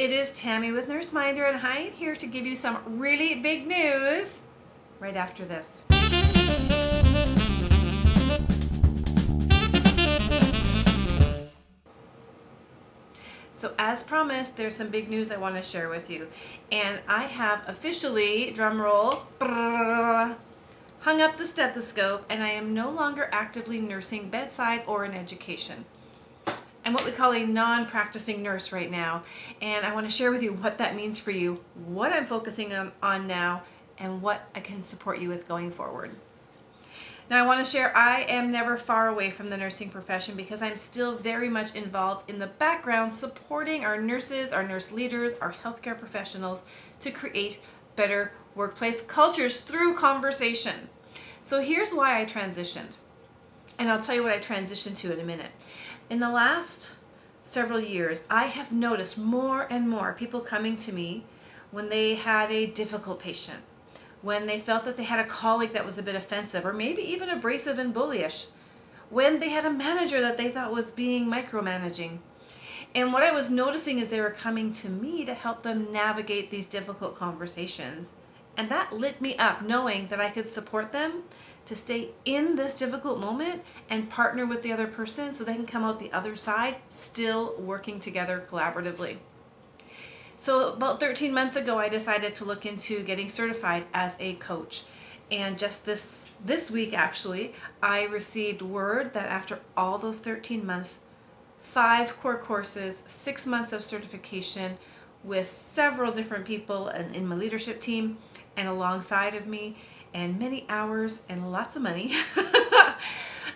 it is Tammy with NurseMinder, and I am here to give you some really big news right after this. So as promised, there's some big news I want to share with you. And I have officially, drumroll, hung up the stethoscope, and I am no longer actively nursing bedside or in education. I'm what we call a non-practicing nurse right now, and I want to share with you what that means for you, what I'm focusing on now, and what I can support you with going forward. Now I want to share I am never far away from the nursing profession because I'm still very much involved in the background supporting our nurses, our nurse leaders, our healthcare professionals to create better workplace cultures through conversation. So here's why I transitioned, and I'll tell you what I transitioned to in a minute. In the last several years, I have noticed more and more people coming to me when they had a difficult patient, when they felt that they had a colleague that was a bit offensive or maybe even abrasive and bullyish, when they had a manager that they thought was being micromanaging. And what I was noticing is they were coming to me to help them navigate these difficult conversations. And that lit me up knowing that I could support them to stay in this difficult moment and partner with the other person so they can come out the other side still working together collaboratively. So about 13 months ago, I decided to look into getting certified as a coach. And just this week, actually, I received word that after all those 13 months, 5 core courses, 6 months of certification with several different people in my leadership team and alongside of me, and many hours and lots of money,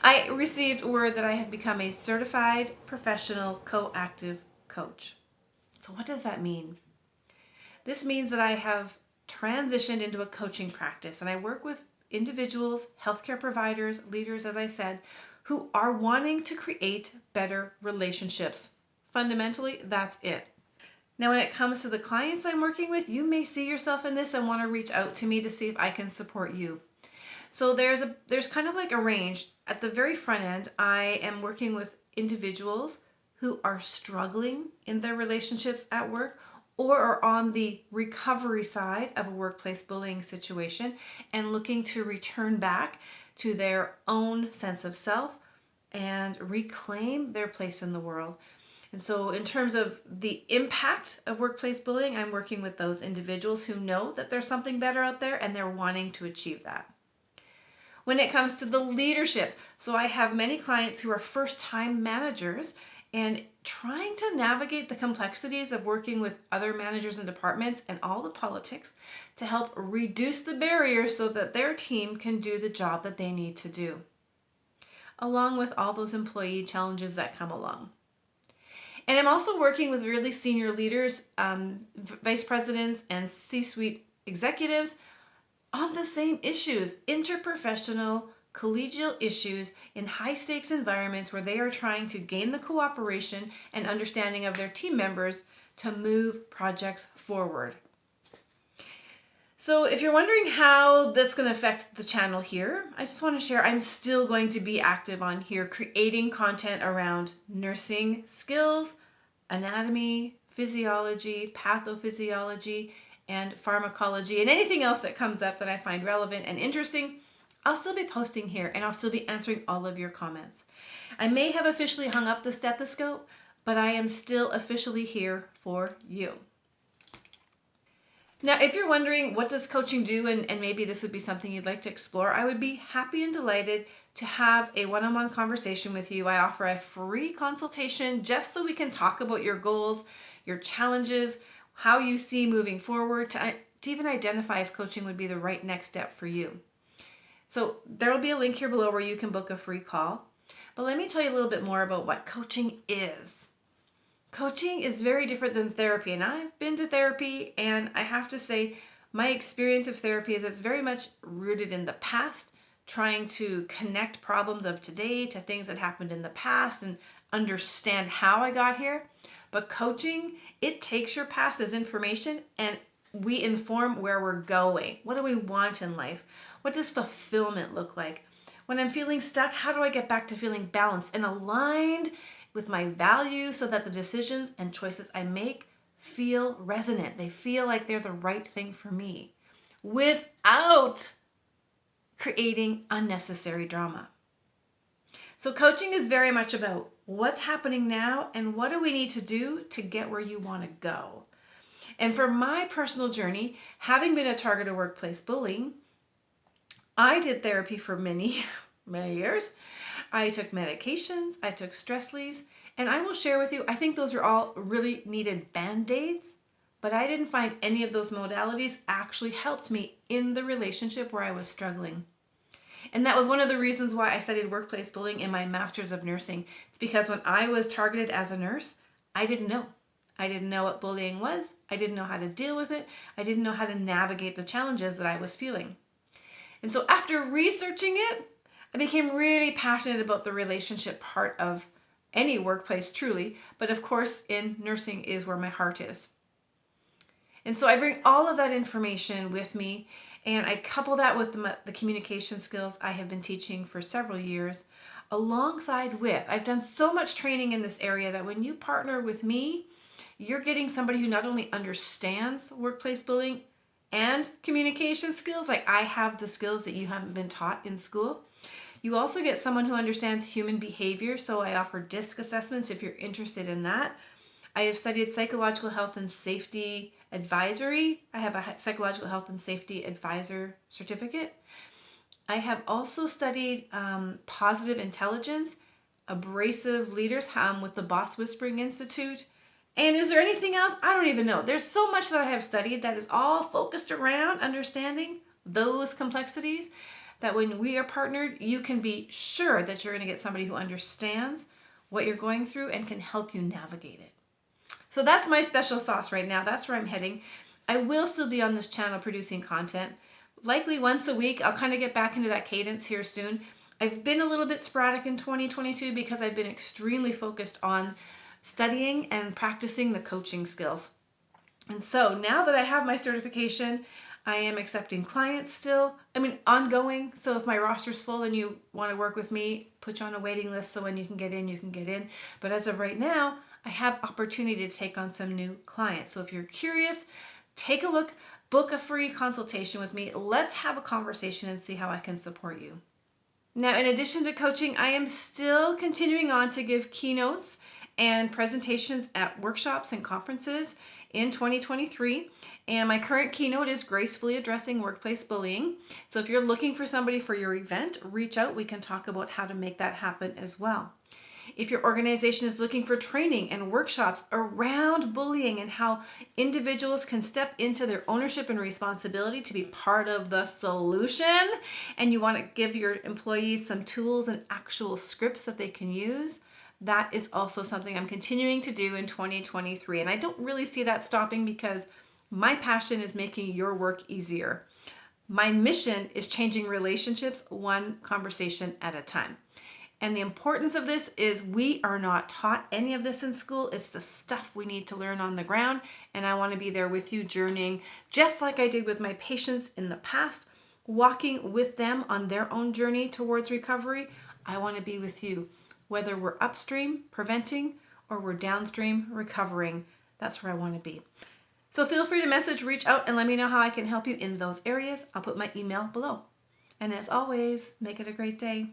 I received word that I have become a certified professional coactive coach. So what does that mean? This means that I have transitioned into a coaching practice, and I work with individuals, healthcare providers, leaders, as I said, who are wanting to create better relationships. Fundamentally, that's it. Now, when it comes to the clients I'm working with, you may see yourself in this and want to reach out to me to see if I can support you. So there's kind of like a range. At the very front end, I am working with individuals who are struggling in their relationships at work or are on the recovery side of a workplace bullying situation and looking to return back to their own sense of self and reclaim their place in the world. And so in terms of the impact of workplace bullying, I'm working with those individuals who know that there's something better out there and they're wanting to achieve that. When it comes to the leadership, so I have many clients who are first-time managers and trying to navigate the complexities of working with other managers and departments and all the politics to help reduce the barriers so that their team can do the job that they need to do, along with all those employee challenges that come along. And I'm also working with really senior leaders, vice presidents, and C-suite executives on the same issues, interprofessional, collegial issues in high-stakes environments where they are trying to gain the cooperation and understanding of their team members to move projects forward. So if you're wondering how that's going to affect the channel here, I just want to share I'm still going to be active on here creating content around nursing skills, anatomy, physiology, pathophysiology, and pharmacology, and anything else that comes up that I find relevant and interesting. I'll still be posting here and I'll still be answering all of your comments. I may have officially hung up the stethoscope, but I am still officially here for you. Now, if you're wondering what does coaching do, and maybe this would be something you'd like to explore, I would be happy and delighted to have a one-on-one conversation with you. I offer a free consultation just so we can talk about your goals, your challenges, how you see moving forward, to even identify if coaching would be the right next step for you. So there will be a link here below where you can book a free call. But let me tell you a little bit more about what coaching is. Coaching is very different than therapy, and I've been to therapy, and I have to say my experience of therapy is it's very much rooted in the past, trying to connect problems of today to things that happened in the past and understand how I got here. But coaching, it takes your past as information and we inform where we're going. What do we want in life? What does fulfillment look like? When I'm feeling stuck, how do I get back to feeling balanced and aligned with my values so that the decisions and choices I make feel resonant. They feel like they're the right thing for me without creating unnecessary drama. So coaching is very much about what's happening now and what do we need to do to get where you want to go. And for my personal journey, having been a target of workplace bullying, I did therapy for many, many years. I took medications, I took stress leaves, and I will share with you, I think those are all really needed band-aids, but I didn't find any of those modalities actually helped me in the relationship where I was struggling. And that was one of the reasons why I studied workplace bullying in my master's of nursing. It's because when I was targeted as a nurse, I didn't know. I didn't know what bullying was. I didn't know how to deal with it. I didn't know how to navigate the challenges that I was feeling. And so after researching it, I became really passionate about the relationship part of any workplace, truly. But of course, in nursing is where my heart is. And so I bring all of that information with me, and I couple that with the communication skills I have been teaching for several years, alongside with, I've done so much training in this area that when you partner with me, you're getting somebody who not only understands workplace bullying and communication skills, like I have the skills that you haven't been taught in school. You also get someone who understands human behavior, so I offer DISC assessments if you're interested in that. I have studied psychological health and safety advisory. I have a psychological health and safety advisor certificate. I have also studied positive intelligence, abrasive leaders with the Boss Whispering Institute. And is there anything else? I don't even know. There's so much that I have studied that is all focused around understanding those complexities that when we are partnered, you can be sure that you're going to get somebody who understands what you're going through and can help you navigate it. So that's my special sauce right now. That's where I'm heading. I will still be on this channel producing content. Likely once a week. I'll kind of get back into that cadence here soon. I've been a little bit sporadic in 2022 because I've been extremely focused on studying and practicing the coaching skills. And so now that I have my certification, I am accepting clients still. Ongoing. So if my roster's full and you want to work with me, put you on a waiting list so when you can get in, you can get in. But as of right now, I have opportunity to take on some new clients. So if you're curious, take a look, book a free consultation with me. Let's have a conversation and see how I can support you. Now, in addition to coaching, I am still continuing on to give keynotes and presentations at workshops and conferences in 2023. And my current keynote is Gracefully Addressing Workplace Bullying. So if you're looking for somebody for your event, reach out. We can talk about how to make that happen as well. If your organization is looking for training and workshops around bullying and how individuals can step into their ownership and responsibility to be part of the solution, and you want to give your employees some tools and actual scripts that they can use, that is also something I'm continuing to do in 2023. And I don't really see that stopping because my passion is making your work easier. My mission is changing relationships one conversation at a time. And the importance of this is we are not taught any of this in school. It's the stuff we need to learn on the ground. And I want to be there with you, journeying just like I did with my patients in the past, walking with them on their own journey towards recovery. I want to be with you, whether we're upstream preventing or we're downstream recovering. That's where I want to be. So feel free to reach out and let me know how I can help you in those areas. I'll put my email below. And as always, make it a great day.